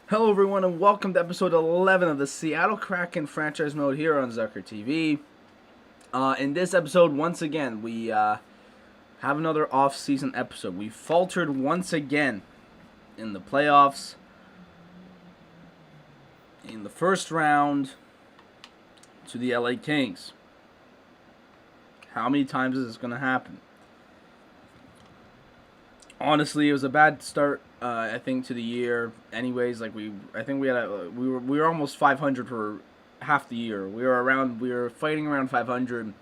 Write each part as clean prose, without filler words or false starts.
Hello, everyone, and welcome to episode 11 of the Seattle Kraken franchise mode here on Zucker TV. In this episode, once again, we have another off-season episode. We faltered once again in the playoffs. In the first round to the LA Kings. How many times is this going to happen? Honestly, it was a bad start. I think to the year. Anyways, we were almost 500 for half the year. We were fighting around 500.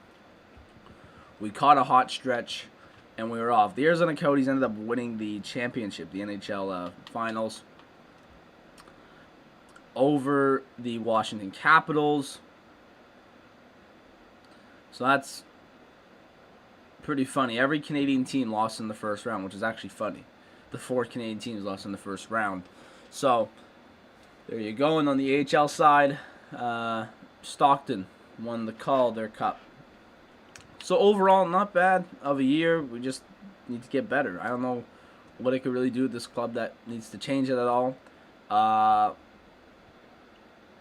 We caught a hot stretch, and we were off. The Arizona Coyotes ended up winning the championship, the NHL finals, over the Washington Capitals. So that's pretty funny. Every Canadian team lost in the first round, which is actually funny. The 4 Canadian teams lost in the first round. So there you go. And on the AHL side, Stockton won the Calder Cup. So overall, not bad of a year. We just need to get better. I don't know what it could really do with this club that needs to change it at all.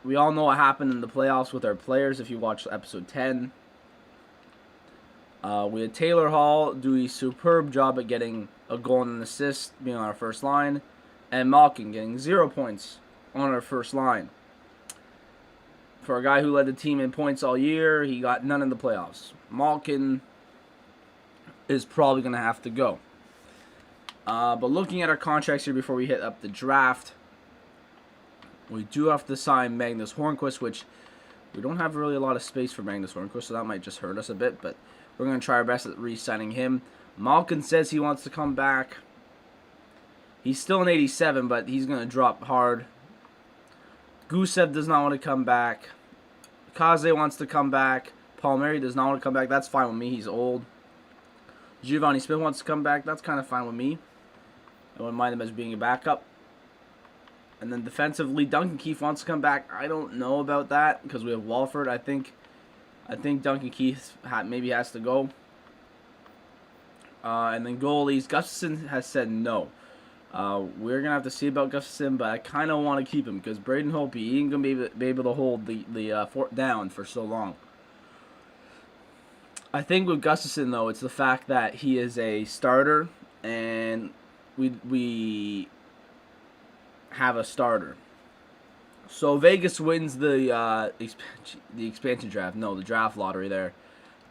We all know what happened in the playoffs with our players if you watched episode 10. We had Taylor Hall do a superb job at getting a goal and an assist, being on our first line, and Malkin getting 0 points on our first line. For a guy who led the team in points all year, he got none in the playoffs. Malkin is probably going to have to go. But looking at our contracts here before we hit up the draft, we do have to sign Magnus Hornquist, which we don't have really a lot of space for Magnus Hornquist, so that might just hurt us a bit, but we're going to try our best at re-signing him. Malkin says he wants to come back. He's still an 87, but he's going to drop hard. Gusev does not want to come back. Kaze wants to come back. Palmieri does not want to come back. That's fine with me. He's old. Giovanni Smith wants to come back. That's kind of fine with me. I wouldn't mind him as being a backup. And then defensively, Duncan Keith wants to come back. I don't know about that because we have Walford. I think Duncan Keith maybe has to go. And then goalies, Gustafson has said no. We're going to have to see about Gustafson, but I kind of want to keep him because Braden Holtby, he ain't going to be able to hold the fort down for so long. I think with Gustafson, though, it's the fact that he is a starter, and we have a starter. So Vegas wins the expansion draft. No, the draft lottery there.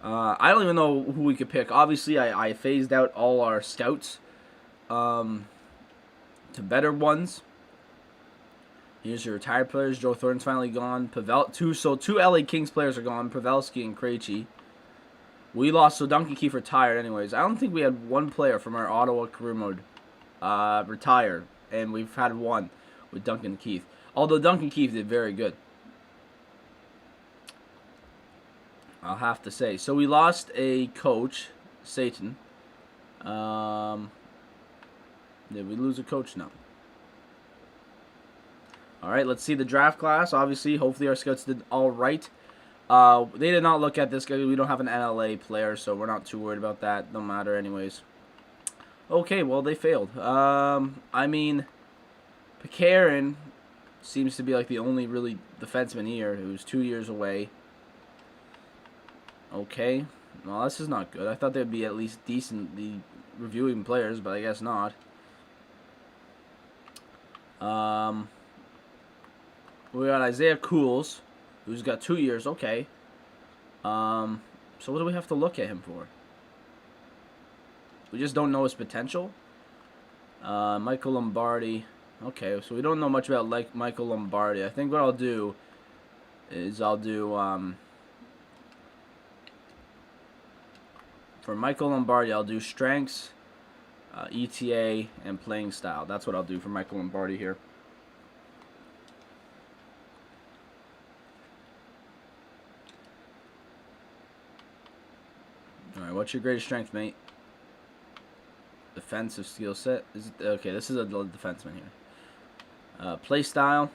I don't even know who we could pick. Obviously, I phased out all our scouts to better ones. Here's your retired players. Joe Thornton's finally gone. Two LA Kings players are gone. Pavelski and Krejci. We lost, so Duncan Keith retired anyways. I don't think we had one player from our Ottawa career mode retire, and we've had one with Duncan Keith. Although Duncan Keith did very good, I'll have to say. So we lost a coach, Satan. Did we lose a coach? No. All right, let's see the draft class. Obviously, hopefully our scouts did all right. They did not look at this guy. We don't have an NLA player, so we're not too worried about that. No matter anyways. Okay, well, they failed. I mean, Pekarin seems to be like the only really defenseman here who's 2 years away. Okay. Well, this is not good. I thought they'd be at least decently reviewing players, but I guess not. We got Isaiah Cools, who's got 2 years. Okay. So what do we have to look at him for? We just don't know his potential. Michael Lombardi. Okay, so we don't know much about Michael Lombardi. I think what I'll do is for Michael Lombardi, I'll do strengths, ETA, and playing style. That's what I'll do for Michael Lombardi here. All right, what's your greatest strength, mate? Defensive skill set. Okay, this is a defenseman here. Play style.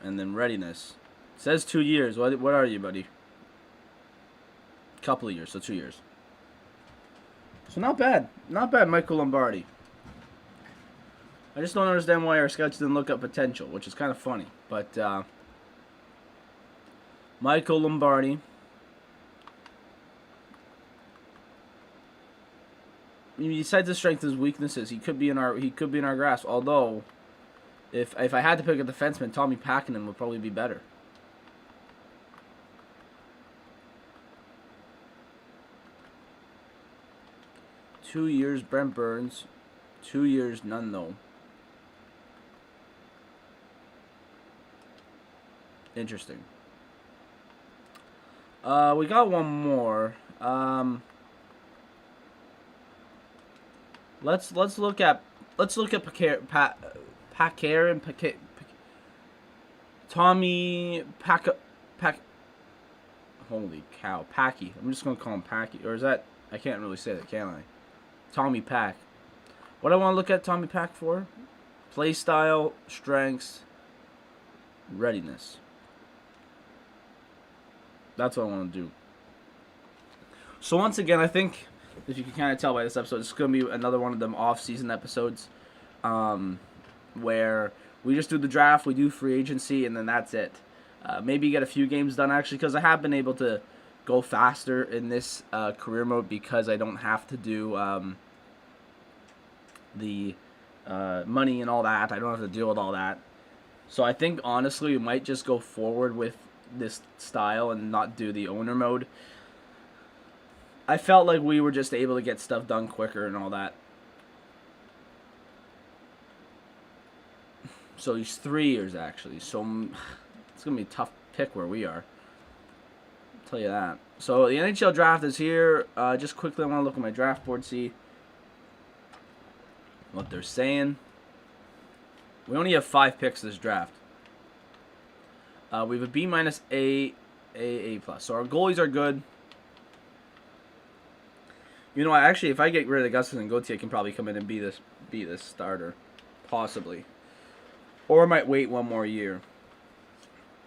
And then readiness. It says 2 years. What are you, buddy? couple of years, so 2 years. So not bad. Not bad, Michael Lombardi. I just don't understand why our scouts didn't look up potential, which is kind of funny. But Michael Lombardi. Besides his strengths, his weaknesses, he could be in our grasp. Although, if I had to pick a defenseman, Tommy Packinen would probably be better. Two years, Brent Burns. 2 years, none though. Interesting. We got one more. Let's look at Packer and Tommy Pack. Holy cow, Packy. I'm just gonna call him Packy, or is that? I can't really say that, can I? Tommy Pack. What I want to look at Tommy Pack for? Play style, strengths, readiness. That's what I want to do. So once again, I think, if you can kind of tell by this episode, it's going to be another one of them off-season episodes where we just do the draft, we do free agency, and then that's it. Maybe get a few games done, actually, because I have been able to go faster in this career mode because I don't have to do the money and all that. I don't have to deal with all that. So I think, honestly, we might just go forward with this style and not do the owner mode. I felt like we were just able to get stuff done quicker and all that. So he's 3 years, actually. So it's going to be a tough pick where we are. I'll tell you that. So the NHL draft is here. Just quickly, I want to look at my draft board, see what they're saying. We only have 5 picks this draft. We have a B minus, A plus. So our goalies are good. You know, actually, if I get rid of Gustafsson and Gauthier, I can probably come in and be this starter, possibly, or I might wait one more year.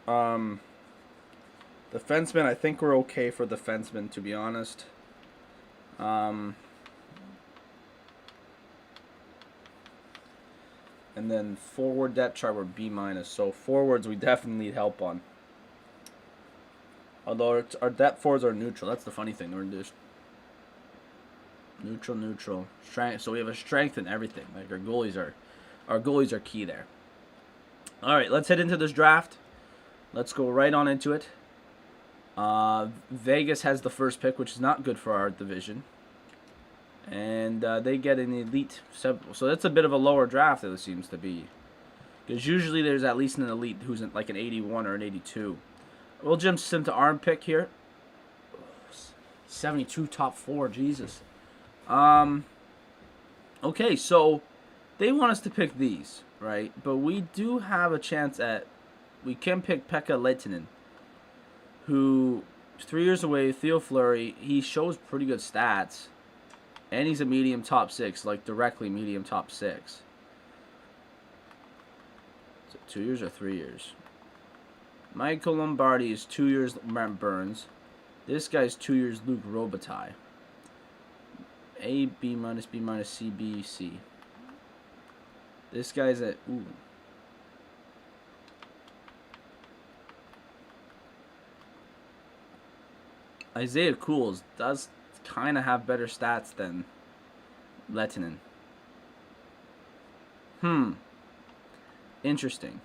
Defenseman, I think we're okay for defenseman, to be honest. And then forward depth chart, we're B minus. So forwards, we definitely need help on. Although our depth forwards are neutral. That's the funny thing. We're just neutral. Strength. So we have a strength in everything. Like our goalies are key there. All right, let's head into this draft. Let's go right on into it. Vegas has the first pick, which is not good for our division. And they get an elite. So that's a bit of a lower draft, it seems to be. Because usually there's at least an elite who's like an 81 or an 82. We'll jump sim to arm pick here. 72 top 4, Jesus. Okay, so they want us to pick these, right? But we do have a chance at... We can pick Pekka Lehtinen, who is 3 years away. Theo Fleury, he shows pretty good stats. And he's a medium top 6, like directly medium top 6. Is it 2 years or 3 years? Michael Lombardi is 2 years Brent Burns. This guy's 2 years Luc Robitaille. A, B minus, C, B, C. This guy's at... Ooh. Isaiah Cools does kind of have better stats than Lehtinen. Interesting.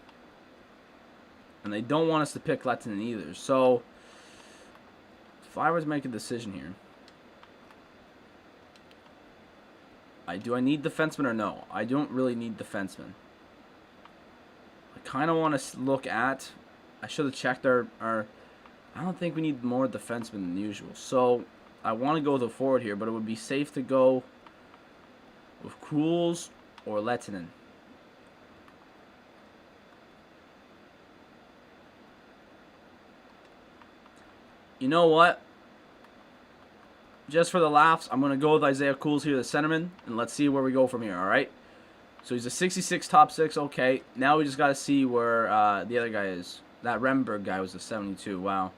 And they don't want us to pick Lehtinen either. So, if I were to make a decision here, do I need defenseman or no? I don't really need defenseman. I kind of want to look at... I should have checked our... I don't think we need more defensemen than usual. So, I want to go with a forward here, but it would be safe to go with Cools or Lehtinen. You know what? Just for the laughs, I'm going to go with Isaiah Cools here, the centerman, and let's see where we go from here, all right? So he's a 66 top 6, okay. Now we just got to see where the other guy is. That Remberg guy was a 72, wow.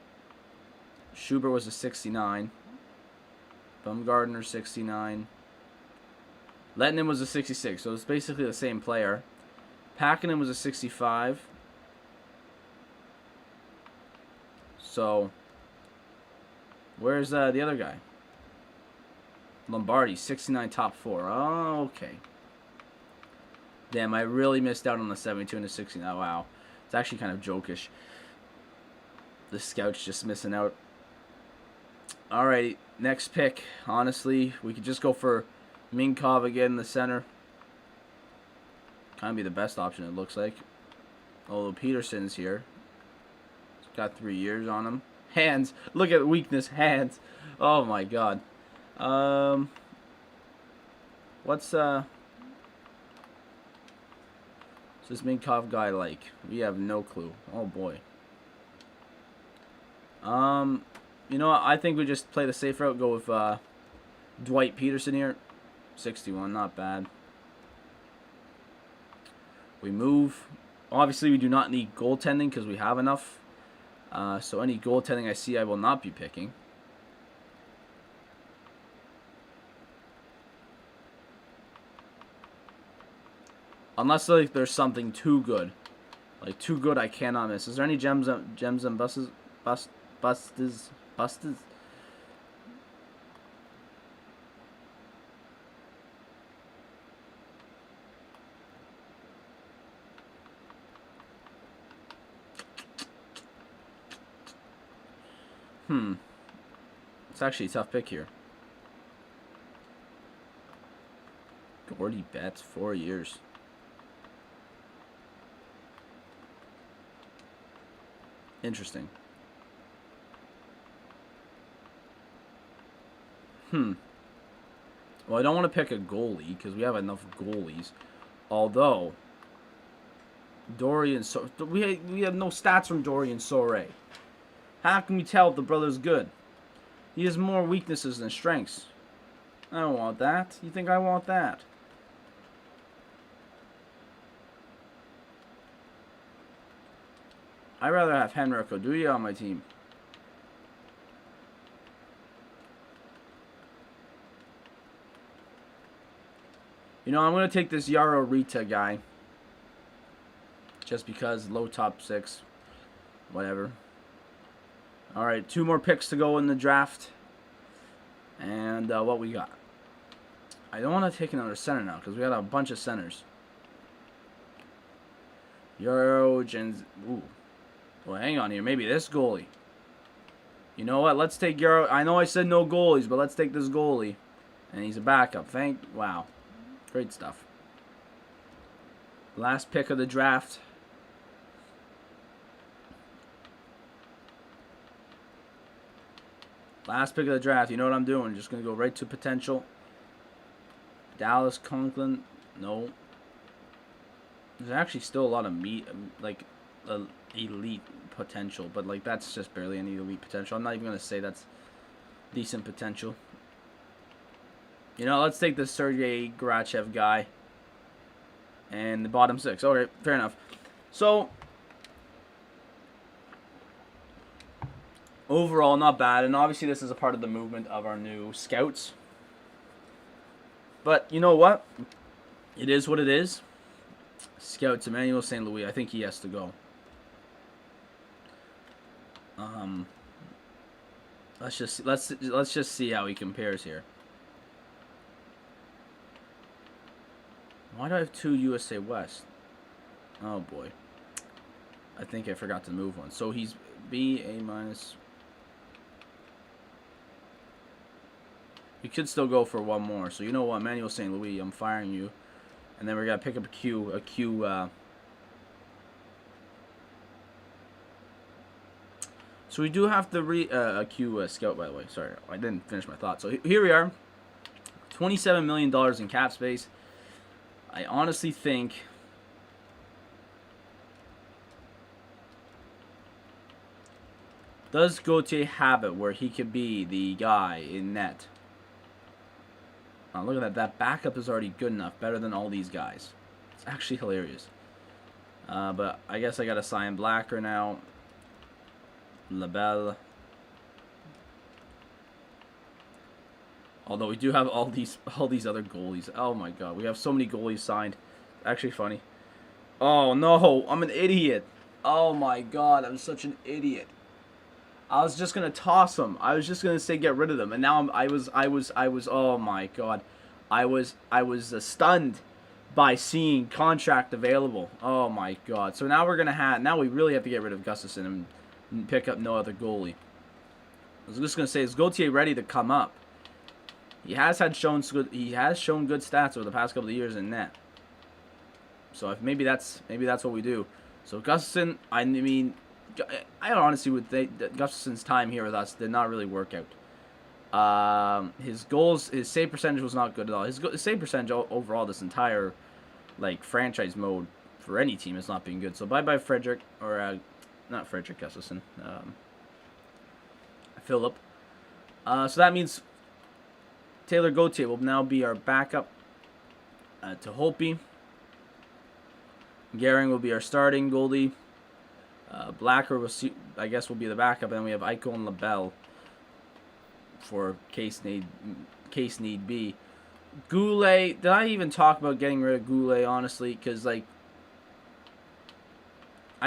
Schubert was a 69. Bumgardner, 69. Lettinen was a 66, so it's basically the same player. Packinen was a 65. So, where's the other guy? Lombardi, 69 top 4. Oh, okay. Damn, I really missed out on the 72 and the 69. Oh, wow. It's actually kind of jokish. The scout's just missing out. Alright, next pick. Honestly, we could just go for Minkov again in the center. Kind of be the best option, it looks like. Although Peterson's here. He's got 3 years on him. Hands. Look at weakness. Hands. Oh, my God. What's this Minkov guy like? We have no clue. Oh boy. You know what? I think we just play the safe route. Go with Dwight Peterson here. 61, not bad. We move. Obviously, we do not need goaltending because we have enough. So any goaltending I see, I will not be picking. Unless like there's something too good, like too good I cannot miss. Is there any gems and bustes? It's actually a tough pick here. Gordy Betts, 4 years. Interesting. Well, I don't want to pick a goalie because we have enough goalies. Although, we have no stats from Dorian Sorey. How can we tell if the brother's good? He has more weaknesses than strengths. I don't want that. You think I want that? I'd rather have Henrik Oduya on my team. You know, I'm going to take this Yaro Rita guy. Just because low top 6. Whatever. Alright, 2 more picks to go in the draft. And what we got. I don't want to take another center now because we got a bunch of centers. Yaro Jens. Ooh. Well, hang on here. Maybe this goalie. You know what? Let's take Yaro. I know I said no goalies, but let's take this goalie. And he's a backup. Wow. Great stuff. Last pick of the draft. Last pick of the draft. You know what I'm doing? Just going to go right to potential. Dallas Conklin. No. There's actually still a lot of elite potential, but like that's just barely any elite potential. I'm not even going to say that's decent potential. You know, let's take the Sergei Grachev guy. And the bottom 6. Alright, fair enough. So, overall, not bad. And obviously, this is a part of the movement of our new scouts. But, you know what? It is what it is. Scouts, Emmanuel St. Louis. I think he has to go. Let's just see how he compares here. Why do I have 2 USA West? Oh boy. I think I forgot to move one. So he's B, A minus. We could still go for one more. So you know what, Emmanuel St. Louis, I'm firing you. And then we're gonna pick up a Q. So we do have to a Q scout, by the way. Sorry, I didn't finish my thought. So here we are, $27 million in cap space. I honestly think does Gauthier have it where he could be the guy in net? Look at that. That backup is already good enough, better than all these guys. It's actually hilarious. But I guess I got to sign Blacker now. LaBelle. Although we do have all these other goalies. Oh my god, we have so many goalies signed. Actually funny. Oh no, I'm an idiot. Oh my god, I'm such an idiot. I was just gonna toss them. I was just gonna say get rid of them, and now I was. Oh my god, I was stunned by seeing contract available. Oh my god. So now we're gonna have. Now we really have to get rid of Gustafson and pick up no other goalie. I was just gonna say, is Gauthier ready to come up? He has shown good stats over the past couple of years in net. So if maybe that's what we do. So Gustafson, I mean, I honestly would think that Gustafson's time here with us did not really work out. His save percentage was not good at all. His save percentage overall this entire franchise mode for any team has not been good. So bye Frederick, or not Frederick Gustafson, Philip. So that means Taylor Gauthier will now be our backup to Holtby. Gehring will be our starting goalie. Blacker will will be the backup, and then we have Eichel and LaBelle for case need be. Goulet, did I even talk about getting rid of Goulet, honestly? Because, I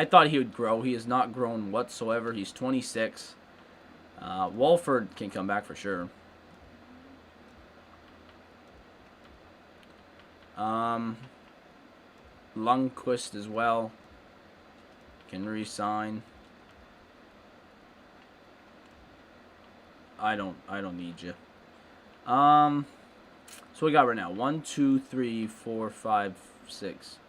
thought he would grow. He has not grown whatsoever. He's 26. Walford can come back for sure. Lundqvist as well can re-sign. I don't need you. So we got right now 1, 2, 3, 4, 5, 6,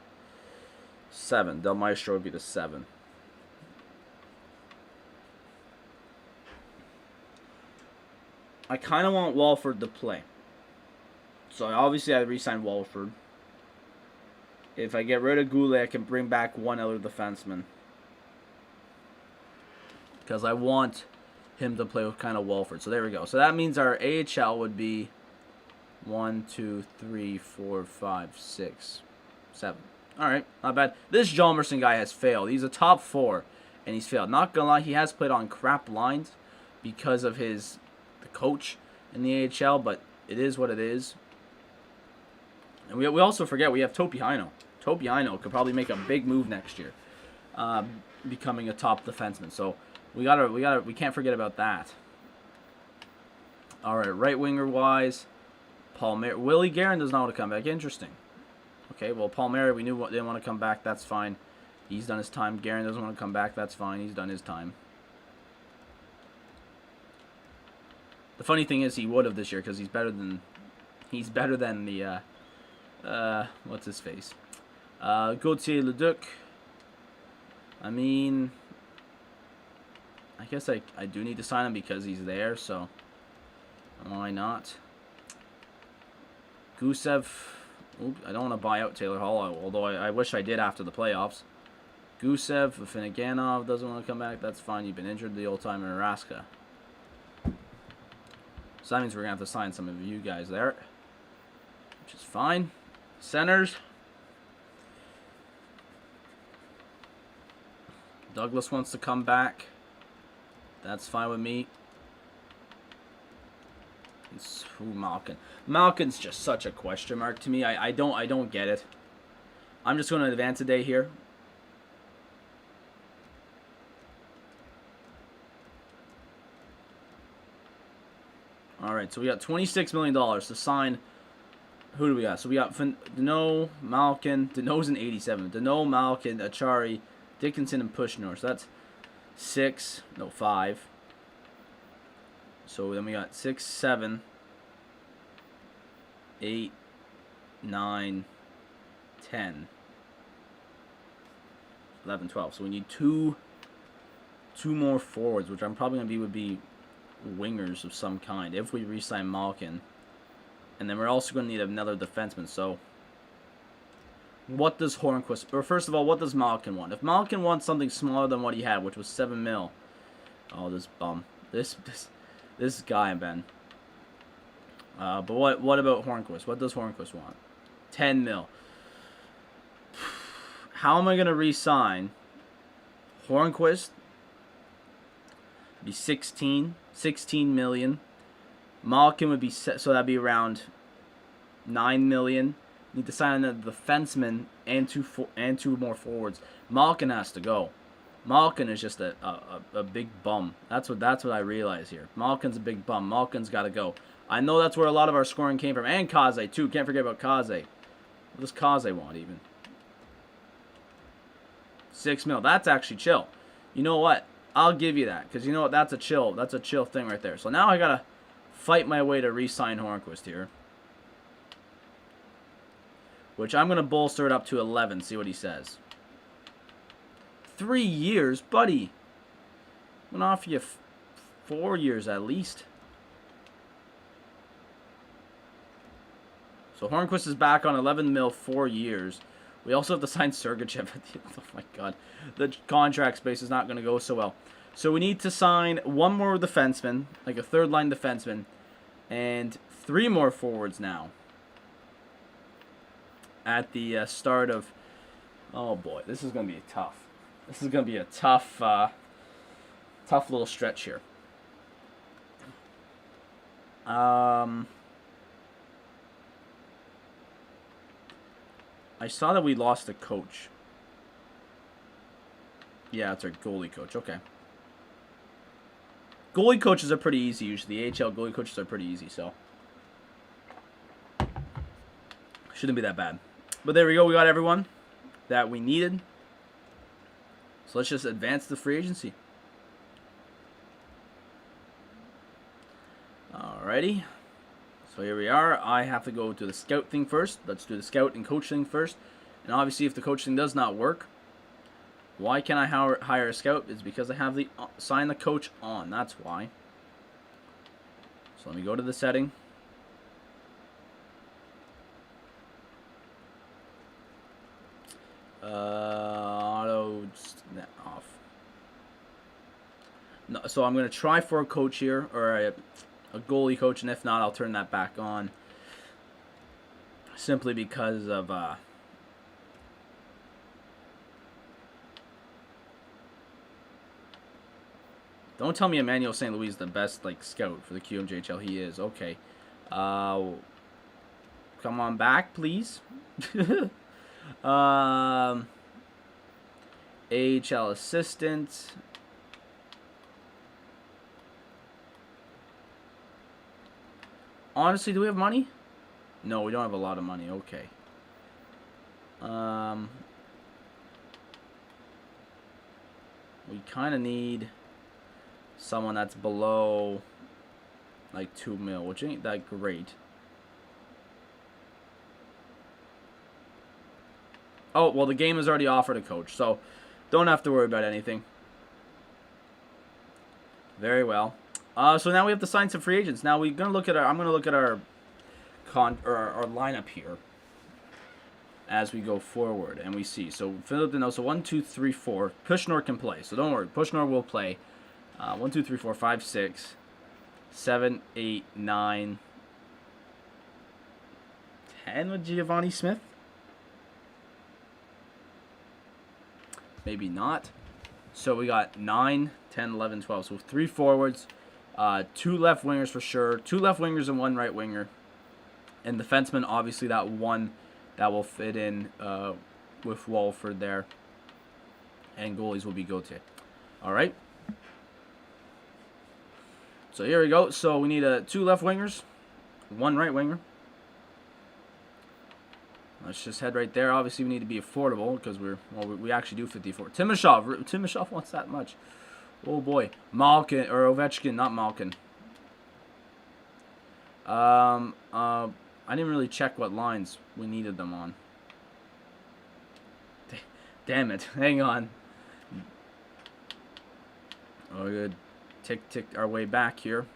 7. Del Maestro would be the 7. I kind of want Walford to play. So obviously I re-signed Walford. If I get rid of Goulet, I can bring back one other defenseman. Because I want him to play with kind of Walford. So there we go. So that means our AHL would be 1, 2, 3, 4, 5, 6, 7. Alright, not bad. This Hjalmarsson guy has failed. He's a top 4, and he's failed. Not gonna lie, he has played on crap lines because of the coach in the AHL, but it is what it is. And we also forget we have Topi Heino. Topi Heino could probably make a big move next year, becoming a top defenseman. So we can't forget about that. All right, right winger wise, Palmieri. Willie Guerin does not want to come back. Interesting. Okay, well Palmieri we knew didn't want to come back. That's fine. He's done his time. Guerin doesn't want to come back. That's fine. He's done his time. The funny thing is he would have this year because he's better than the what's his face? Gauthier Leduc. I mean, I guess I do need to sign him because he's there, so why not? Gusev. Oops, I don't want to buy out Taylor Hall, although I wish I did after the playoffs. Gusev, Finneganov doesn't want to come back. That's fine. You've been injured the old time in Araska. So that means we're going to have to sign some of you guys there, which is fine. Centers. Douglas wants to come back. That's fine with me. It's Malkin. Malkin's just such a question mark to me. I don't get it. I'm just going to advance a day here. All right, so we got $26 million to sign. Who do we got? So we got Danault, Malkin. Danault's an 87. Danault, Malkin, Achari, Dickinson, and Pushnor. So that's 5. So then we got 6, 7, 8, 9, 10, 11, 12. So we need two more forwards, which I'm probably going to would be wingers of some kind if we re-sign Malkin. And then we're also going to need another defenseman. So what does Hornquist, or first of all, what does Malkin want? If Malkin wants something smaller than what he had, which was 7 mil. Oh, this bum. This guy, Ben. But what about Hornquist? What does Hornquist want? 10 mil. How am I going to re-sign Hornquist? Be 16 million. Malkin would be set, so that'd be around 9 million. Need to sign a defenseman and two more forwards. Malkin has to go. Malkin is just a big bum. That's what I realize here. Malkin's a big bum. Malkin's got to go. I know that's where a lot of our scoring came from, and Kaze too. Can't forget about Kaze. What does Kaze want even? 6 mil. That's actually chill. You know what? I'll give you that, because you know what? That's a chill thing right there. So now I gotta fight my way to re-sign Hornquist here, which I'm gonna bolster it up to 11. See what he says. 3 years, buddy. I'm gonna offer you 4 years at least. So Hornquist is back on 11 mil, 4 years. We also have to sign Sergachev at the end. Oh my god. The contract space is not going to go so well. So we need to sign one more defenseman, like a third line defenseman, and 3 more forwards now. At the start of... Oh boy, this is going to be tough. This is going to be a tough little stretch here. I saw that we lost a coach. Yeah, it's our goalie coach. Okay. Goalie coaches are pretty easy usually. The AHL goalie coaches are pretty easy, so shouldn't be that bad. But there we go. We got everyone that we needed. So let's just advance the free agency. Alrighty. So here we are. I have to go to the scout thing first. Let's do the scout and coach thing first. And obviously, if the coach thing does not work, why can't I hire a scout? It's because I have the sign the coach on. That's why. So let me go to the setting. Auto off. No, so I'm gonna try for a coach here, or a goalie coach, and if not, I'll turn that back on. Simply because of don't tell me Emmanuel St. Louis is the best scout for the QMJHL. He is. Okay. Come on back, please. AHL assistant. Honestly, do we have money? No, we don't have a lot of money. Okay. We kind of need someone that's below 2 mil, which ain't that great. Oh, well, the game has already offered a coach, so don't have to worry about anything. Very well. So now we have to sign some free agents. Now we're gonna look at I'm gonna look at our lineup here as we go forward, and we see. So Philip Deneau, so 1, 2, 3, 4. Pushnor can play, so don't worry. Pushnor will play. 1, 2, 3, 4, 5, 6, 7, 8, 9, 10 with Giovanni Smith. Maybe not. So we got 9, 10, 11, 12. So 3 forwards, 2 left wingers for sure. 2 left wingers and 1 right winger. And defenseman, obviously that one that will fit in with Walford there. And goalies will be Gauthier. All right. So here we go. So we need 2 left wingers, 1 right winger. Let's just head right there. Obviously, we need to be affordable because we actually do 54. Timashov wants that much. Oh boy, Malkin or Ovechkin, not Malkin. I didn't really check what lines we needed them on. Damn it! Hang on. Oh, good. Tick our way back here.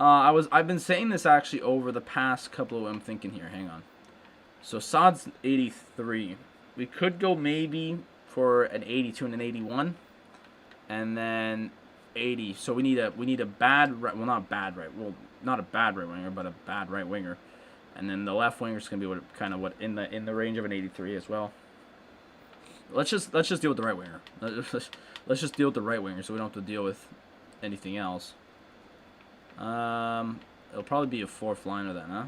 I've been saying this actually over the past couple of. I'm thinking here. Hang on. So Sod's 83. We could go maybe for an 82 and an 81, and then 80. So we need a bad right. Well, not bad right. Well, not a bad right winger, but a bad right winger, and then the left winger is gonna be what in the range of an 83 as well. Let's just deal with the right winger. Let's just deal with the right winger, so we don't have to deal with anything else. It'll probably be a fourth liner then, huh?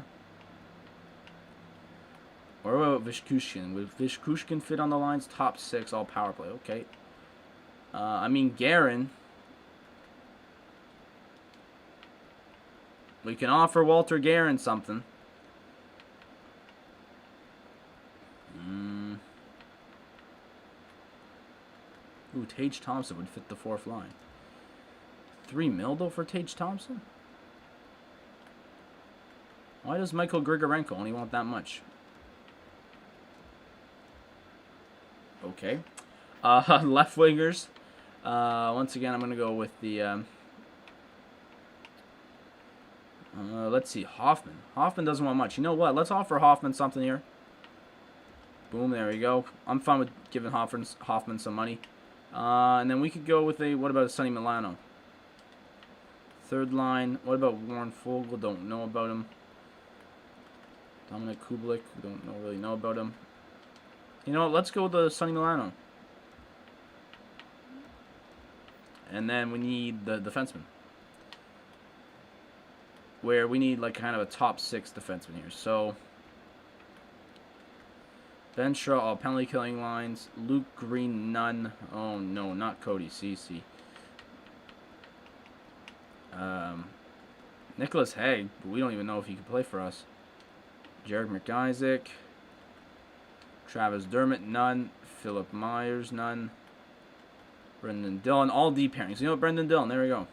Or what about Vishkushkin? Would Vishkushkin fit on the lines? Top 6, all power play. Okay. I mean, Guerin. We can offer Walter Guerin something. Ooh, Tage Thompson would fit the fourth line. $3 million though for Tage Thompson? Why does Michael Grigorenko only want that much? Okay. Left wingers. Once again, I'm going to go with the... let's see, Hoffman. Hoffman doesn't want much. You know what? Let's offer Hoffman something here. Boom, there we go. I'm fine with giving Hoffman some money. And then we could go with a... What about a Sonny Milano? Third line. What about Warren Fogle? Don't know about him. Dominic Kublik. We don't really know about him. You know what? Let's go with the Sonny Milano. And then we need the defenseman. Where we need like kind of a top 6 defenseman here. So Ben Shaw, all penalty killing lines. Luke Green, none. Oh no, not Cody Ceci. Nicholas Hague, but we don't even know if he can play for us. Jared McIsaac. Travis Dermott, none. Philip Myers, none. Brendan Dillon, all D pairings. You know what, Brendan Dillon, there we go.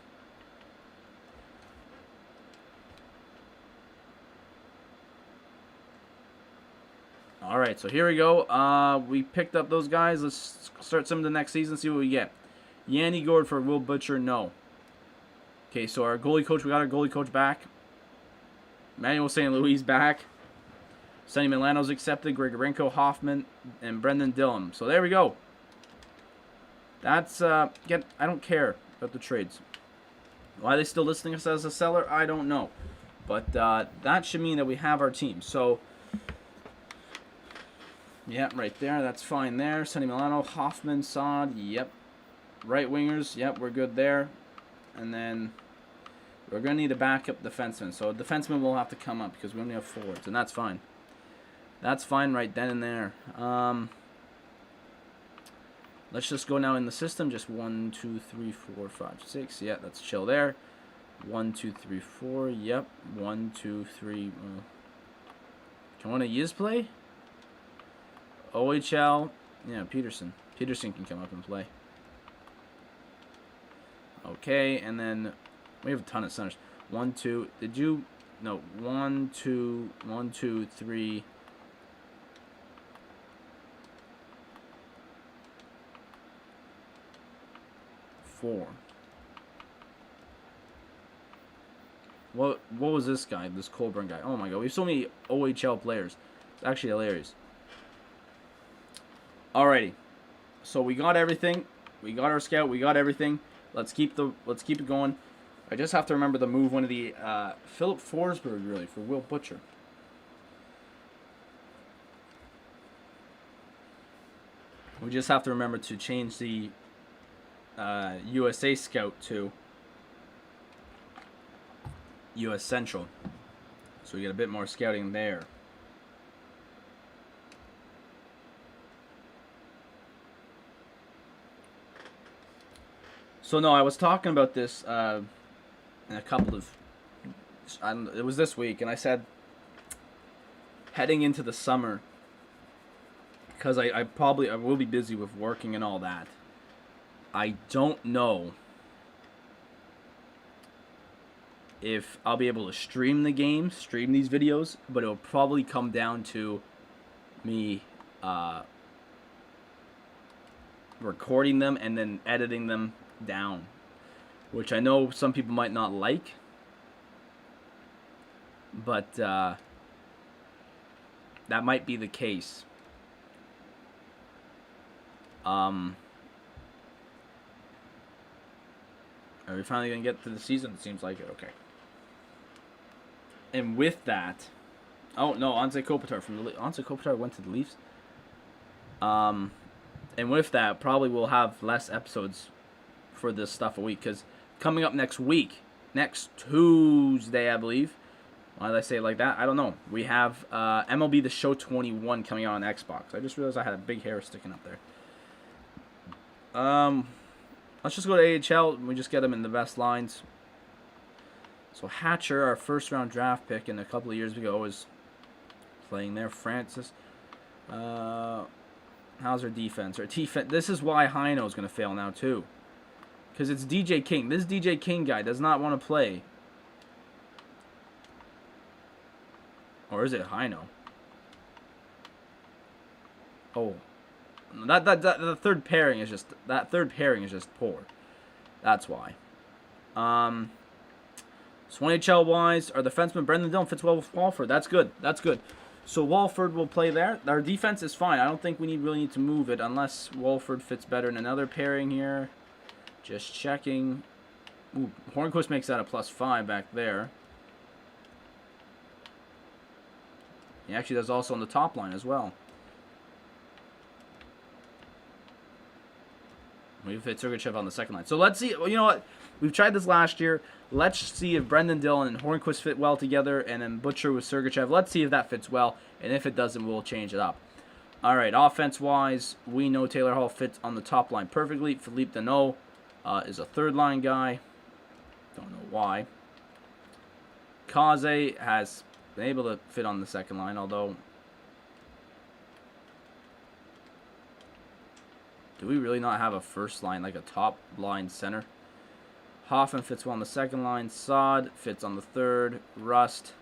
Alright, so here we go. We picked up those guys. Let's start some of the next season, see what we get. Yanni Gord for Will Butcher, no. Okay, so our goalie coach, we got our goalie coach back. Manuel St. Louis back. Sonny Milano's accepted. Grigorenko, Hoffman, and Brendan Dillon. So there we go. That's, I don't care about the trades. Why are they still listing us as a seller? I don't know. But that should mean that we have our team. So, yeah, right there. That's fine there. Sonny Milano, Hoffman, Saad, yep. Right wingers, yep, we're good there. And then we're going to need a backup defenseman. So a defenseman will have to come up because we only have forwards, and that's fine. That's fine right then and there. Let's just go now in the system. Just 1, 2, 3, 4, 5, 6. Yeah, that's chill there. 1, 2, 3, 4. Yep. 1, 2, 3. Can one of yous play? OHL. Yeah, Peterson. Peterson can come up and play. Okay, and then we have a ton of centers. 1, 2. Did you? No. 1, 2. 1, 2, 3. 4. What was this guy? This Colburn guy? Oh my god, we have so many OHL players. It's actually hilarious. Alrighty, so we got everything. We got our scout. We got everything. Let's keep it going. I just have to remember to move one of the Philip Forsberg really for Will Butcher. We just have to remember to change the USA Scout to US Central, so we get a bit more scouting there. So no, I was talking about this in a couple of, it was this week, and I said heading into the summer, because I will be busy with working and all that. I don't know if I'll be able to stream the game, stream these videos, but it'll probably come down to me recording them and then editing them down, which I know some people might not like, but that might be the case. Are we finally going to get to the season? It seems like it. Okay. And with that... Oh, no. Anze Kopitar from the... Anze Kopitar went to the Leafs. And with that, probably we'll have less episodes for this stuff a week. Because coming up next week, next Tuesday, I believe. Why did I say it like that? I don't know. We have MLB The Show 21 coming out on Xbox. I just realized I had a big hair sticking up there. Let's just go to AHL. We just get them in the best lines. So Hatcher, our first-round draft pick in a couple of years ago, was playing there. Francis. How's our defense? This is why Heino is going to fail now, too. Because it's DJ King. This DJ King guy does not want to play. Or is it Heino? Oh. The third pairing is just... That third pairing is just poor. That's why. So NHL-wise, our defenseman Brendan Dillon fits well with Walford. That's good. That's good. So Walford will play there. Our defense is fine. I don't think we really need to move it unless Walford fits better in another pairing here. Just checking. Ooh, Hornquist makes that a +5 back there. He actually does also on the top line as well. We've hit Sergachev on the second line. So let's see. Well, you know what? We've tried this last year. Let's see if Brendan Dillon and Hornquist fit well together, and then Butcher with Sergachev. Let's see if that fits well, and if it doesn't, we'll change it up. All right, offense-wise, we know Taylor Hall fits on the top line perfectly. Philippe Deneau is a third-line guy. Don't know why. Kaze has been able to fit on the second line, although... Do we really not have a first line, like a top line center? Hoffman fits well on the second line. Sod fits on the third. Rust.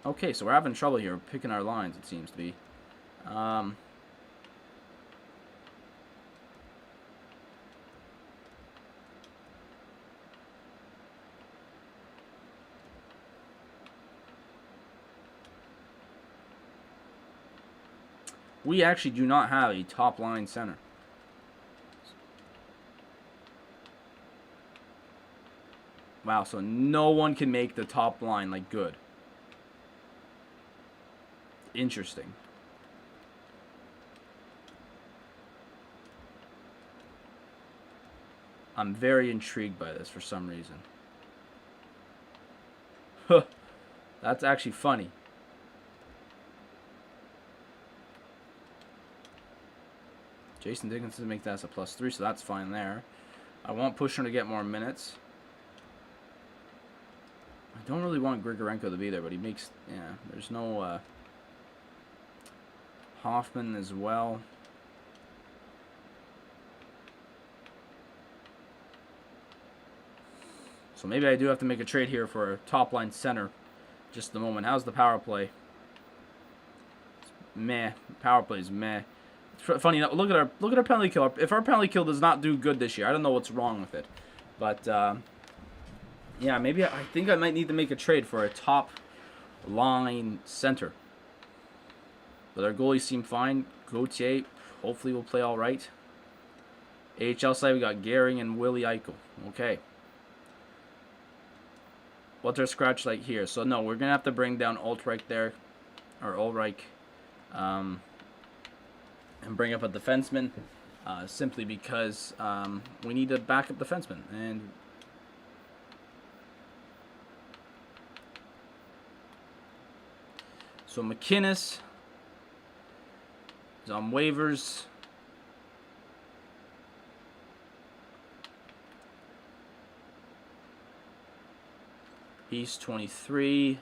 Okay, so we're having trouble here picking our lines, it seems to be. We actually do not have a top line center. Wow, so no one can make the top line, like, good. Interesting. I'm very intrigued by this for some reason. Huh. That's actually funny. Jason Dickinson makes that as a +3, so that's fine there. I want Pushner to get more minutes. I don't really want Grigorenko to be there, but he makes... Yeah, there's no... Hoffman as well. So maybe I do have to make a trade here for a top-line center. Just a moment. How's the power play? Meh. Power play is meh. Funny, look at our penalty kill. If our penalty kill does not do good this year, I don't know what's wrong with it. But yeah, maybe I think I might need to make a trade for a top line center. But our goalies seem fine. Gauthier hopefully will play all right. AHL side we got Gehring and Willie Eichel. Okay. What's our scratch like here? So no, we're gonna have to bring down Ulrich there, or Ulrich. And bring up a defenseman, simply because we need a backup defenseman. And so McInnes is on waivers. He's 23.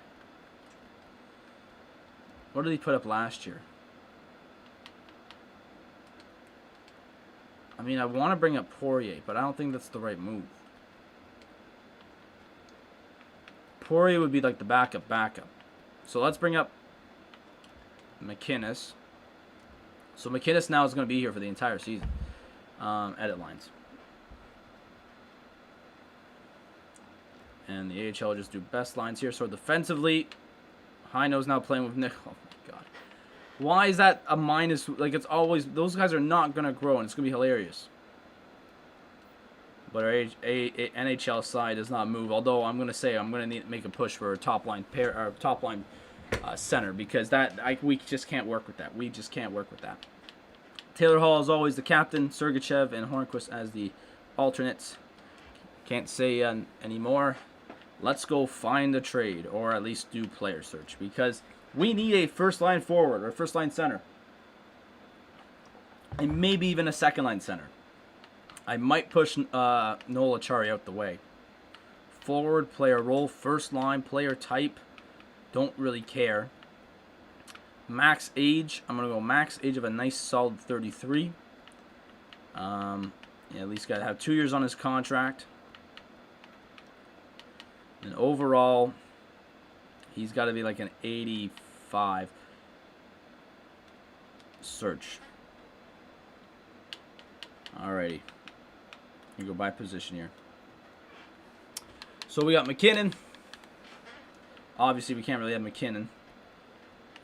What did he put up last year? I mean, I want to bring up Poirier, but I don't think that's the right move. Poirier would be like the backup. So let's bring up McInnes. So McInnes now is going to be here for the entire season. Edit lines. And the AHL will just do best lines here. So defensively, Heino's now playing with Nick. Oh my god. Why is that a minus? Like, it's always... Those guys are not going to grow, and it's going to be hilarious. But our NHL side does not move. Although, I'm going to say I'm going to need to make a push for a top-line pair, or top-line center. Because we just can't work with that. We just can't work with that. Taylor Hall is always the captain. Sergachev and Hornquist as the alternates. Can't say anymore. Let's go find a trade, or at least do player search, because we need a first-line forward or first-line center. And maybe even a second-line center. I might push Noel Acciari out the way. Forward, player role, first-line, player type. Don't really care. Max age. I'm going to go max age of a nice solid 33. Yeah, at least got to have 2 years on his contract. And overall, he's got to be like an 85. Search. Alrighty. You go by position here. So we got McKinnon. Obviously, we can't really have McKinnon.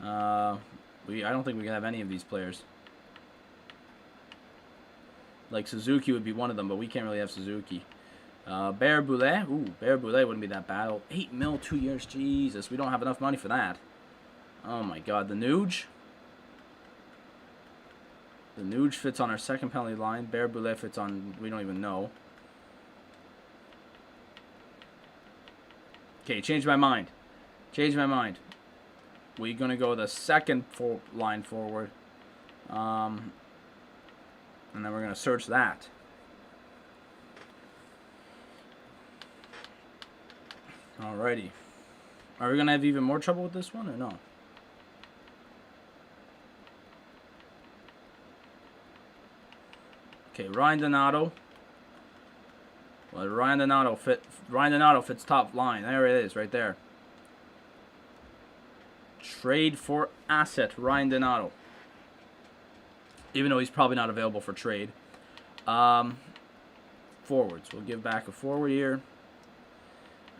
I don't think we can have any of these players. Like Suzuki would be one of them, but we can't really have Suzuki. Bear Boulet. Ooh, Bear Boulet wouldn't be that bad. Oh, 8 mil, 2 years. Jesus, we don't have enough money for that. Oh my God, the Nuge. The Nuge fits on our second penalty line. Bear Boulet fits on, we don't even know. Okay, change my mind. Change my mind. We're going to go the second line forward. And then we're going to search that. Alrighty. Are we going to have even more trouble with this one or no? Okay, Ryan Donato. Well, Ryan Donato fits top line. There it is, right there. Trade for asset, Ryan Donato. Even though he's probably not available for trade. Forwards. We'll give back a forward here.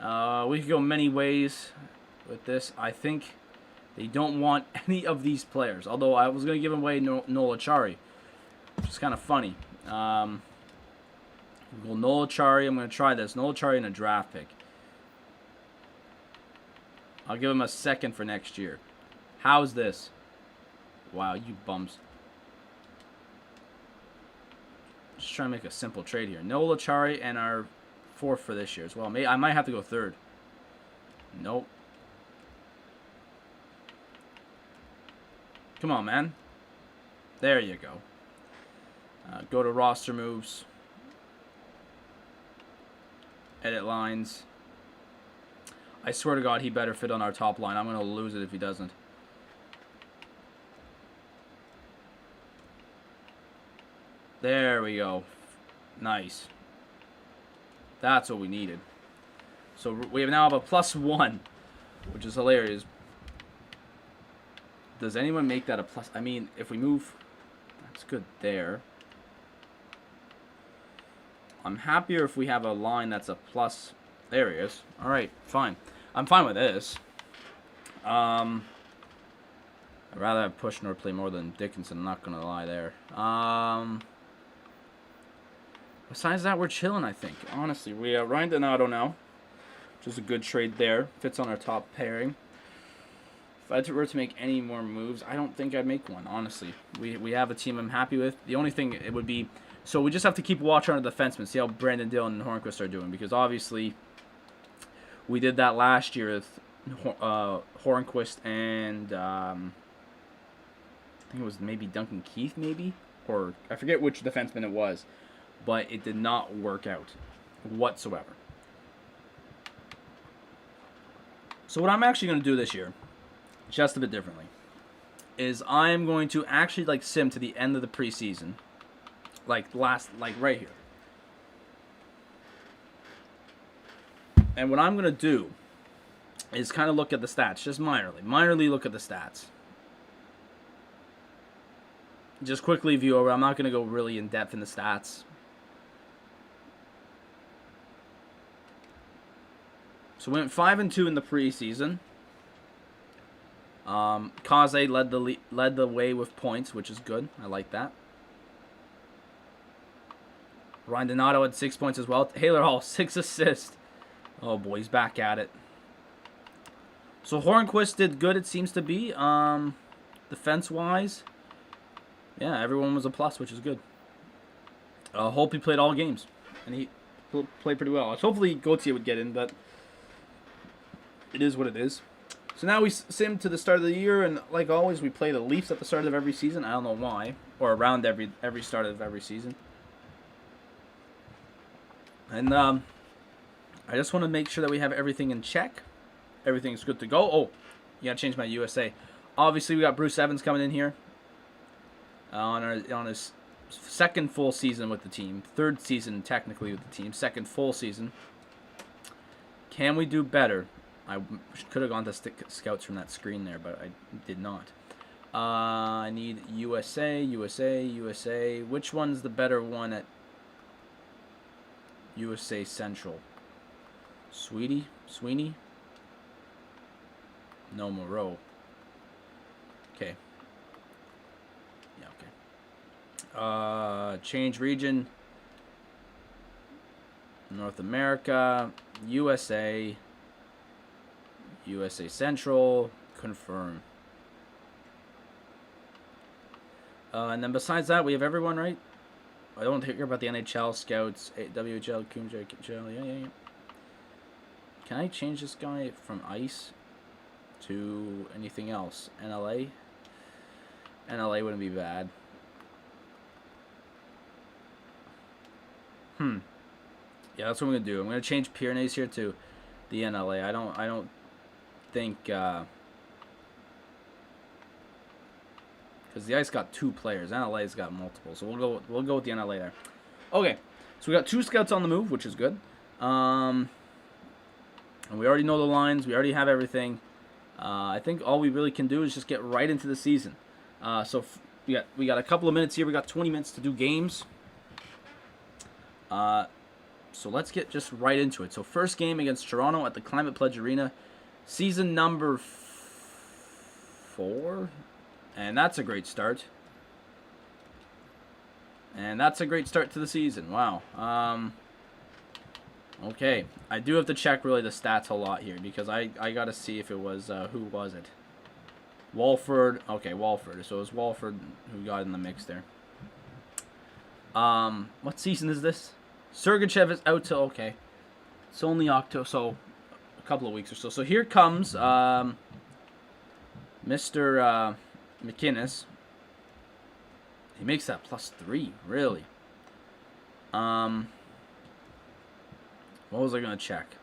We could go many ways with this. I think they don't want any of these players. Although I was going to give away Noel Acciari, which is kind of funny. We'll go Noel Acciari. I'm going to try this. Noel Acciari and a draft pick. I'll give him a second for next year. How's this? Wow, you bums. Just trying to make a simple trade here. Noel Acciari and our fourth for this year as well. I might have to go third. Nope. Come on, man. There you go. Go to roster moves. Edit lines. I swear to God, he better fit on our top line. I'm going to lose it if he doesn't. There we go. Nice. That's what we needed. So we now have a +1, which is hilarious. Does anyone make that a plus? I mean, if we move, that's good there. I'm happier if we have a line that's a plus. There he is. All right, fine. I'm fine with this. I'd rather have Pushner play more than Dickinson. I'm not going to lie there. Besides that, we're chilling, I think. Honestly, we have Ryan Donato now, which is a good trade there. Fits on our top pairing. If I were to make any more moves, I don't think I'd make one, honestly. We have a team I'm happy with. The only thing it would be... So we just have to keep watch on the defensemen, see how Brandon Dillon and Hornquist are doing. Because obviously, we did that last year with Hornquist and... I think it was maybe Duncan Keith, maybe? Or I forget which defenseman it was. But it did not work out whatsoever. So what I'm actually going to do this year, just a bit differently, is I'm going to actually sim to the end of the preseason, like right here. And what I'm going to do is kind of look at the stats, just minorly look at the stats. Just quickly view over. I'm not going to go really in depth in the stats. So we went 5-2 in the preseason. Kaze led the way with points, which is good. I like that. Ryan Donato had 6 points as well. Taylor Hall, 6 assists. Oh boy, he's back at it. So Hornquist did good, it seems to be. Defense-wise, yeah, everyone was a plus, which is good. Hope he played all games. and he played pretty well. Hopefully Gauthier would get in, but it is what it is. So now we sim to the start of the year, and like always, we play the Leafs at the start of every season. I don't know why, or around every start of every season. And I just want to make sure that we have everything in check. Everything's good to go. Oh, you gotta change my USA. Obviously, we got Bruce Evans coming in here on his second full season with the team, third season technically with the team, second full season. Can we do better? I could have gone to scouts from that screen there, but I did not. I need USA, USA, USA. Which one's the better one at USA Central? Sweeney? No, Moreau. Okay. Yeah, okay. Change region. North America. USA. USA Central. Confirm. And then besides that, we have everyone, right? I don't hear about the NHL, Scouts, WHL, QMJ, yeah. Can I change this guy from ice to anything else? NLA? NLA wouldn't be bad. Yeah, that's what I'm gonna do. I'm gonna change Pyrenees here to the NLA. I don't think because the ice got 2 players. NLA's got multiple, so we'll go with the NLA there. Okay, so we got 2 scouts on the move, which is good. And we already know the lines. We already have everything. I think all we really can do is just get right into the season. So we got a couple of minutes here. We got 20 minutes to do games. So let's get just right into it. So first game against Toronto at the Climate Pledge Arena, season number 4, and that's a great start. And that's a great start to the season. Wow. Okay, I do have to check really the stats a lot here because I got to see if it was, who was it? Walford. Okay, Walford. So it was Walford who got in the mix there. What season is this? Sergachev is out till, okay. It's only October, so a couple of weeks or so. So here comes Mr. McInnes. He makes that +3, really. What was I going to check?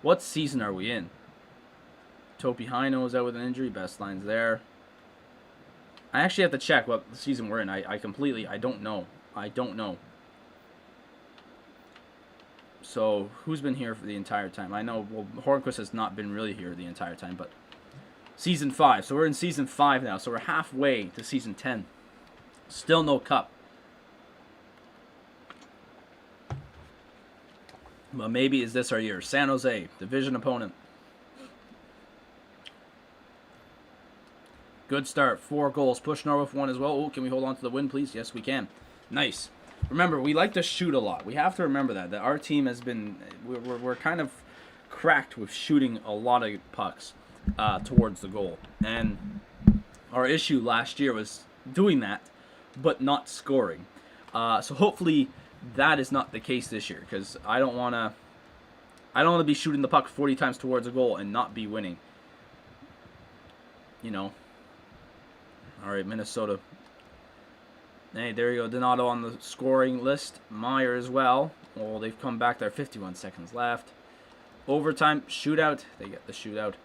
What season are we in? Topi Heino is out with an injury. Best line's there. I actually have to check what season we're in. I don't know. I don't know. So, who's been here for the entire time? I know, well, Hornquist has not been really here the entire time, but season 5. So, we're in season 5 now. So, we're halfway to season 10. Still no cup. But maybe is this our year? San Jose, division opponent. Good start. 4 goals. Push Norwolf 1 as well. Oh, can we hold on to the win, please? Yes, we can. Nice. Remember, we like to shoot a lot. We have to remember that our team has been, we're kind of cracked with shooting a lot of pucks towards the goal. And our issue last year was doing that, but not scoring. So hopefully that is not the case this year, because I don't want to be shooting the puck 40 times towards a goal and not be winning. You know. All right, Minnesota. Hey, there you go. Donato on the scoring list. Meyer as well. Oh, they've come back there. 51 seconds left. Overtime. Shootout. They get the shootout.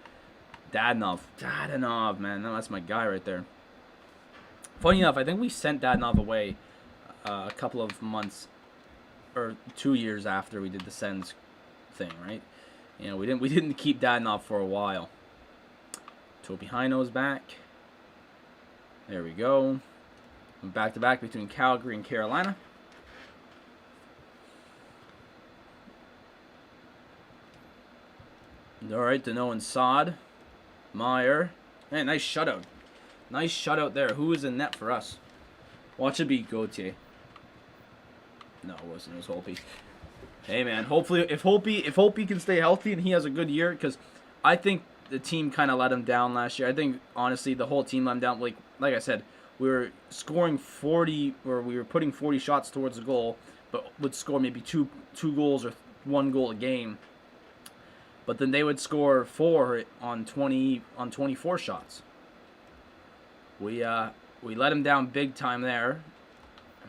Dadonov, man. That's my guy right there. Funny enough, I think we sent Dadonov away a couple of months or 2 years after we did the Sens thing, right? You know, we didn't keep Dadonov for a while. Topi Heino's back. There we go. Back to back between Calgary and Carolina. All right, Deneau and Saad. Meyer. Hey, nice shutout. Nice shutout there. Who is in net for us? Watch it be Gauthier. No, it wasn't. It was Holtby. Hey, man. Hopefully, if Holtby can stay healthy and he has a good year, because I think the team kind of let him down last year. I think, honestly, the whole team let him down. Like I said, we were scoring 40, or we were putting 40 shots towards the goal, but would score maybe two goals or 1 goal a game. But then they would score 4 on 24 shots. We let him down big time there,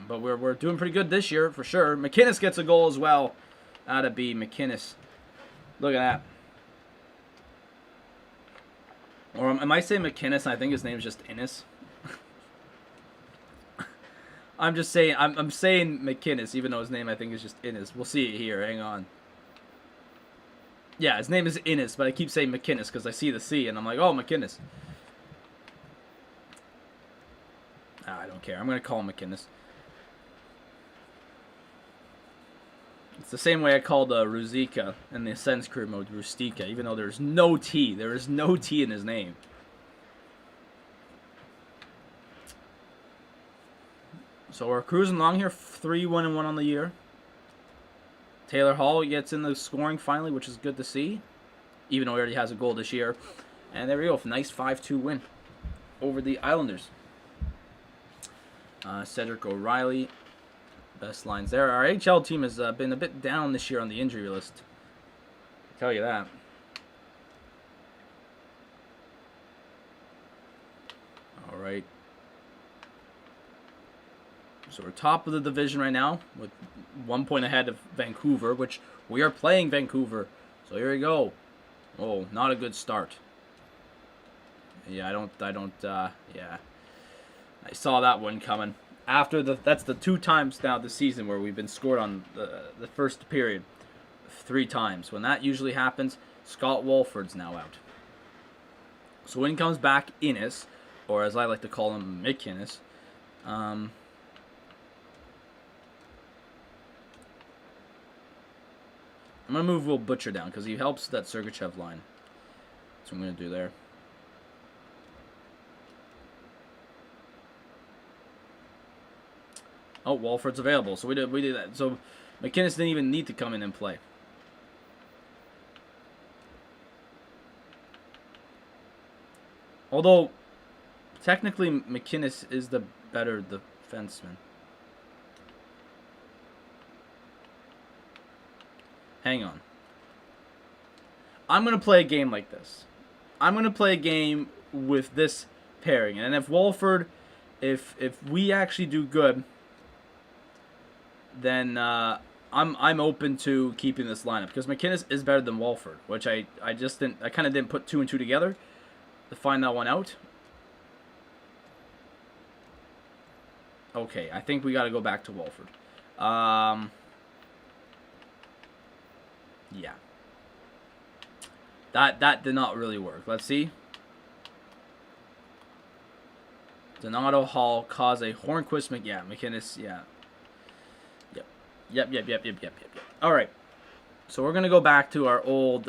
but we're doing pretty good this year for sure. McInnes gets a goal as well. That'd be McInnes. Look at that. Or am I saying McInnes? I think his name is just Innes. I'm just saying. I'm saying McInnes, even though his name I think is just Innes. We'll see it here. Hang on. Yeah, his name is Innes, but I keep saying McInnes because I see the C and I'm like, oh, McInnes. I don't care. I'm gonna call him McInnes. It's the same way I called Ruzika in the Ascends career mode, Rustica, even though there's no T. There is no T in his name. So we're cruising along here, 3-1-1 on the year. Taylor Hall gets in the scoring finally, which is good to see, even though he already has a goal this year. And there we go, nice 5-2 win over the Islanders. Cedric O'Reilly. Best lines there. Our NHL team has been a bit down this year on the injury list. I'll tell you that. All right. So we're top of the division right now with 1 point ahead of Vancouver, which we are playing Vancouver. So here we go. Oh, not a good start. Yeah, yeah. I saw that one coming. That's the 2 times now this season where we've been scored on the first period 3 times. When that usually happens, Scott Walford's now out. So when he comes back, Innes, or as I like to call him, McInnes. I'm going to move Will Butcher down because he helps that Sergachev line. That's what I'm going to do there. Oh, Walford's available, so we did that. So McInnes didn't even need to come in and play. Although, technically, McInnes is the better defenseman. Hang on. I'm going to play a game like this. I'm going to play a game with this pairing. And if Walford, if we actually do good, then I'm open to keeping this lineup because McInnes is better than Walford, which I kind of didn't put 2 and 2 together to find that one out. Okay, I think we got to go back to Walford. Yeah. That did not really work. Let's see. Donato, Hall, Kaze, Hornquist, McInnes, yeah. Yep. All right. So we're going to go back to our old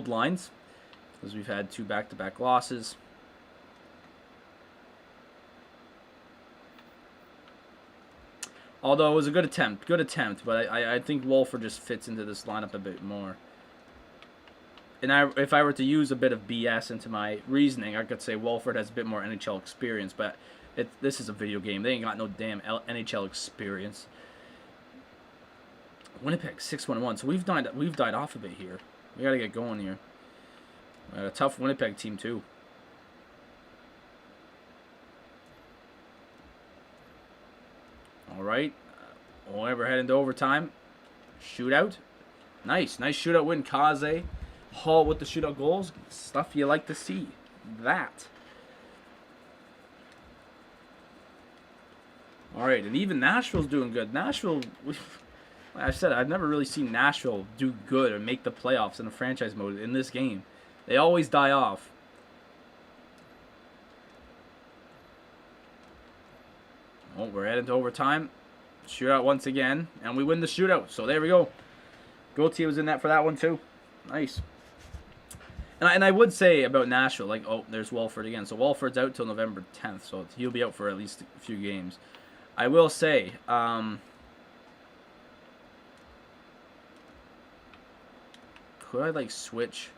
lines because we've had 2 back-to-back losses. Although it was a good attempt, but I think Walford just fits into this lineup a bit more. And if I were to use a bit of BS into my reasoning, I could say Walford has a bit more NHL experience, but this is a video game. They ain't got no damn NHL experience. Winnipeg 6-1-1, so we've died off a bit here. We got to get going here. We got a tough Winnipeg team too. All right, we're heading to overtime. Shootout, nice shootout win. Kaze, Hall with the shootout goals, stuff you like to see. That. All right, and even Nashville's doing good. Nashville. Like I said, I've never really seen Nashville do good or make the playoffs in a franchise mode in this game. They always die off. Oh, we're heading to overtime. Shootout once again, and we win the shootout. So there we go. Gauthier was in that for that one too. Nice. And I would say about Nashville, like, oh, there's Walford again. So Walford's out till November 10th, so he'll be out for at least a few games. I will say, could I, like, switch?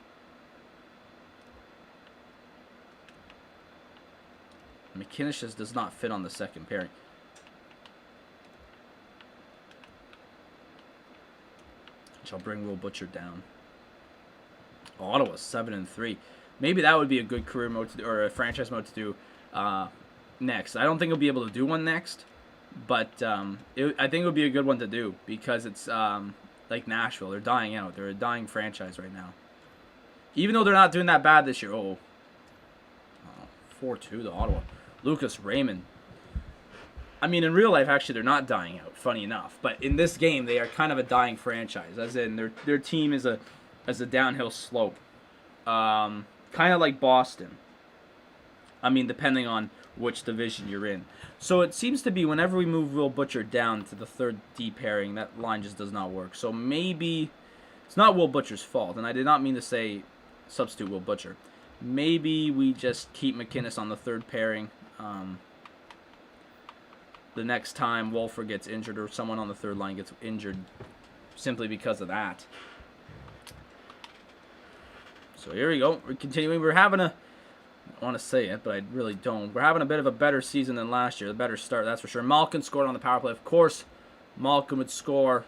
McInnes just does not fit on the second pairing. I'll bring Will Butcher down. Ottawa 7-3. Maybe that would be a good career mode to do, or a franchise mode to do next. I don't think I'll be able to do one next, but I think it would be a good one to do because it's like Nashville. They're dying out. They're a dying franchise right now. Even though they're not doing that bad this year. 4-2 to Ottawa. Lucas Raymond. I mean, in real life, actually, they're not dying out, funny enough. But in this game, they are kind of a dying franchise, as in their team is a downhill slope. Kind of like Boston. I mean, depending on which division you're in. So it seems to be whenever we move Will Butcher down to the third D pairing, that line just does not work. So maybe it's not Will Butcher's fault, and I did not mean to say substitute Will Butcher. Maybe we just keep McInnes on the third pairing. The next time Wolford gets injured or someone on the third line gets injured simply because of that. So here we go. We're continuing. We're having a... I want to say it, but I really don't. We're having a bit of a better season than last year. A better start, that's for sure. Malkin scored on the power play. Of course, Malkin would score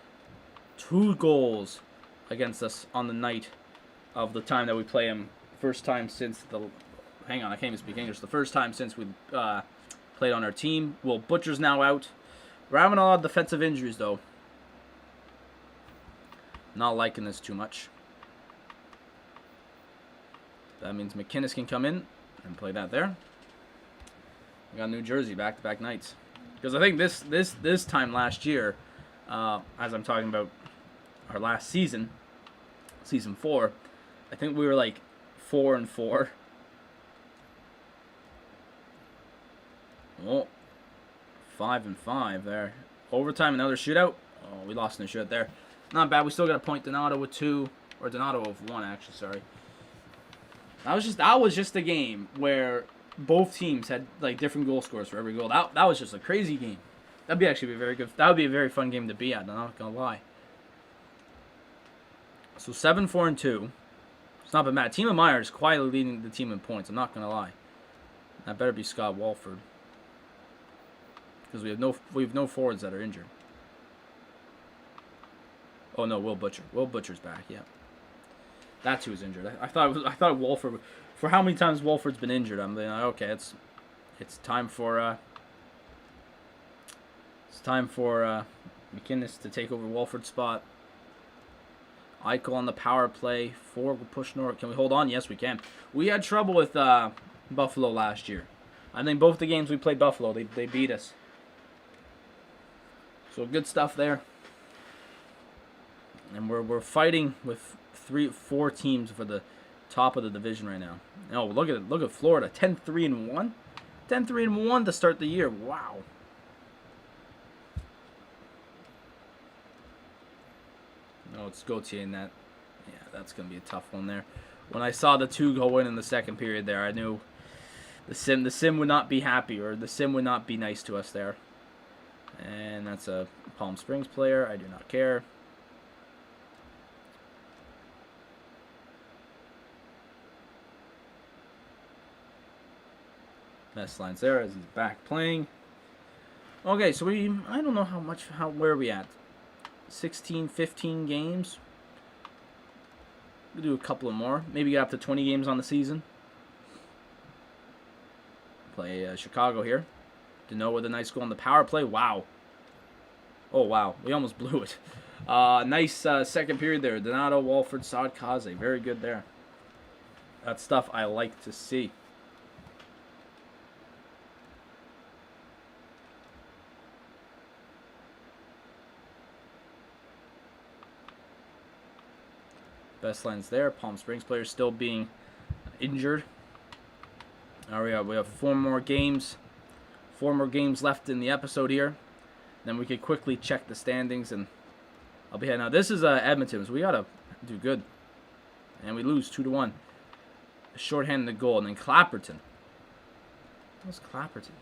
2 goals against us on the night of the time that we play him. First time since the... Hang on, I can't even speak English. The first time since we played on our team. Will Butcher's now out. We're having a lot of defensive injuries, though. Not liking this too much. That means McInnes can come in and play that there. We got New Jersey back-to-back nights. Because I think this time last year, as I'm talking about our last season, season 4, I think we were like 4-4. Oh, 5-5 there. Overtime, another shootout. Oh, we lost in the shootout there. Not bad. We still got a point. Donato with 2, or Donato with 1, actually. Sorry. That was just a game where both teams had like different goal scores for every goal. That was just a crazy game. That'd be actually very good. That would be a very fun game to be at. I'm not gonna lie. So 7-4-2. It's not been bad. Team of Meyer is quietly leading the team in points. I'm not gonna lie. That better be Scott Walford. Because we have no forwards that are injured. Oh no, Will Butcher. Will Butcher's back. Yeah, that's who's injured. I thought Walford. For how many times Walford's been injured, I'm like, okay, it's time for McInnes to take over Walford's spot. Eichel on the power play. Forward will push north. Can we hold on? Yes, we can. We had trouble with Buffalo last year. I think both the games we played Buffalo, they beat us. So good stuff there. And we're fighting with 4 teams for the top of the division right now. Oh, look at Florida, 10-3-1, 10-3-1 to start the year. Wow. No, it's Gauthier in that. Yeah, that's gonna be a tough one there. When I saw the 2 go in the second period there, I knew the sim would not be happy, or the sim would not be nice to us there. And that's a Palm Springs player. I do not care. Best lines there as he's back playing. Okay, so I don't know where are we at? 16, 15 games. We'll do a couple of more. Maybe get up to 20 games on the season. Play Chicago here. Deneau with a nice goal on the power play. Wow. Oh, wow. We almost blew it. Nice second period there. Donato, Walford, Sadkaze. Very good there. That's stuff I like to see. Best lines there. Palm Springs players still being injured. All right, we have 4 more games. 4 more games left in the episode here. Then we could quickly check the standings, and I'll be heading. Now this is Edmonton, so we gotta do good. And we lose 2-1. A shorthanded goal, and then Clapperton. What's Clapperton?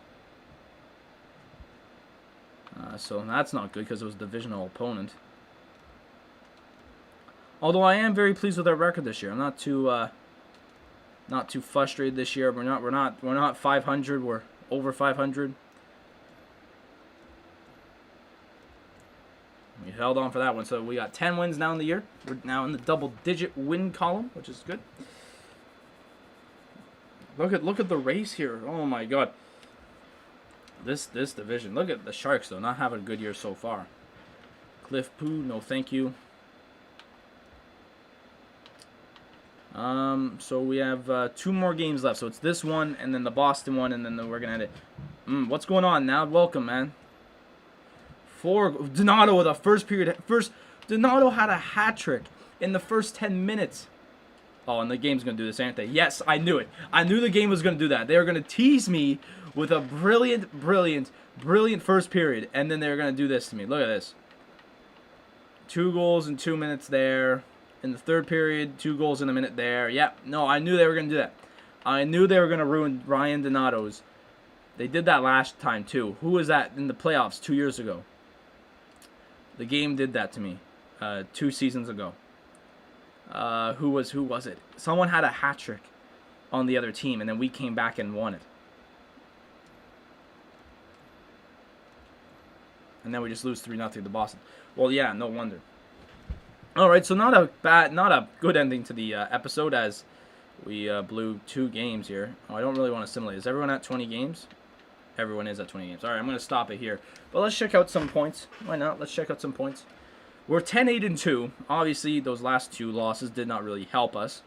So that's not good because it was a divisional opponent. Although I am very pleased with our record this year. I'm not too frustrated this year. We're not 500. We're over 500. We held on for that one. So we got 10 wins now in the year. We're now in the double-digit win column, which is good. Look at the race here. Oh my God. This division. Look at the Sharks though, not having a good year so far. Cliff Poo, no thank you. So we have 2 more games left. So it's this one and then the Boston one, and then we're gonna end it. What's going on now? Welcome, man. Donato with a first period. Donato had a hat trick in the first 10 minutes. Oh, and the game's going to do this, ain't they? Yes, I knew it. I knew the game was going to do that. They were going to tease me with a brilliant first period, and then they were going to do this to me. Look at this. 2 goals in 2 minutes there. In the third period, 2 goals in a minute there. Yeah, no, I knew they were going to do that. I knew they were going to ruin Ryan Donato's. They did that last time, too. Who was that in the playoffs 2 years ago? The game did that to me 2 seasons ago. Who was it? Someone had a hat trick on the other team, and then we came back and won it. And then we just lose 3-0 to Boston. Well, yeah, no wonder. All right, so not a good ending to the episode, as we blew 2 games here. Oh, I don't really want to simulate. Is everyone at 20 games? Everyone is at 20 games. All right, I'm going to stop it here. But let's check out some points. Why not? Let's check out some points. We're 10-8-2. Obviously, those last 2 losses did not really help us.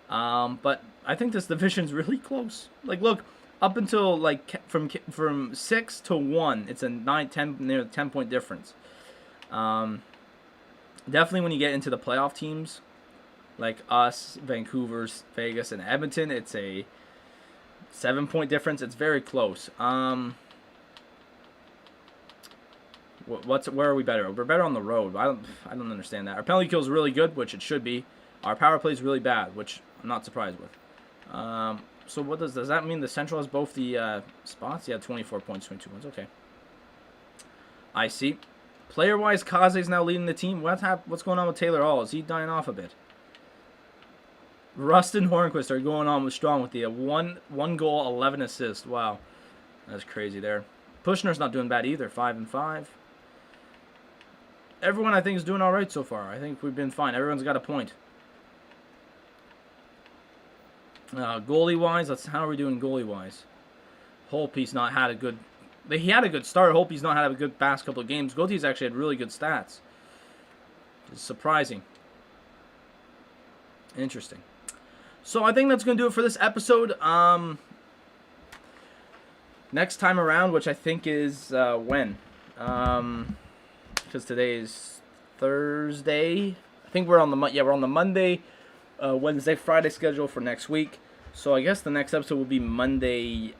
But I think this division's really close. Like, look, up until like from 6 to 1, it's a 10-point difference. Definitely when you get into the playoff teams, like us, Vancouver, Vegas, and Edmonton, it's a 7-point difference. It's very close. Where are we better? We're better on the road. I don't understand that. Our penalty kill is really good, which it should be. Our power play is really bad, which I'm not surprised with. So what does that mean? The Central has both the spots? Yeah, 24 points, 22 points. Okay. I see. Player-wise, Kaze's now leading the team. What's going on with Taylor Hall? Is he dying off a bit? Rust and Hornquist are going on strong with the one goal, 11 assists. Wow, that's crazy there. Pushner's not doing bad either, 5-5. Everyone, I think, is doing all right so far. I think we've been fine. Everyone's got a point. Goalie-wise, how are we doing goalie-wise? Holtby's not had a good... He had a good start. Holtby's not had a good past couple of games. Gautier's actually had really good stats. It's surprising. Interesting. So I think that's going to do it for this episode. Next time around, which I think is when? Because today is Thursday. I think we're on the Monday, Wednesday, Friday schedule for next week. So I guess the next episode will be Monday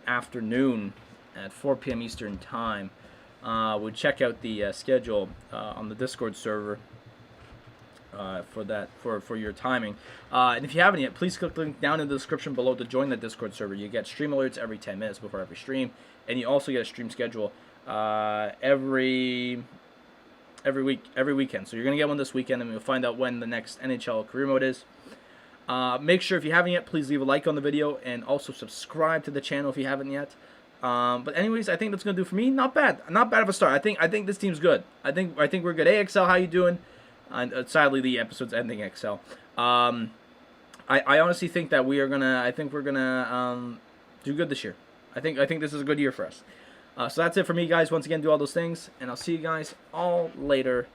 afternoon at 4 p.m. Eastern Time. We'll check out the schedule on the Discord server for your timing. And if you haven't yet, please click the link down in the description below to join the Discord server. You get stream alerts every 10 minutes before every stream, and you also get a stream schedule every weekend. So you're gonna get one this weekend, and we'll find out when the next NHL career mode is. Make sure, if you haven't yet, please leave a like on the video and also subscribe to the channel if you haven't yet. But anyways, I think that's gonna do for me. Not bad of a start. I think this team's good. I think we're good. Hey, XL, how you doing? And sadly, the episode's ending, XL. I honestly think that we're gonna do good this year. I think this is a good year for us. So that's it for me, guys. Once again, do all those things, and I'll see you guys all later.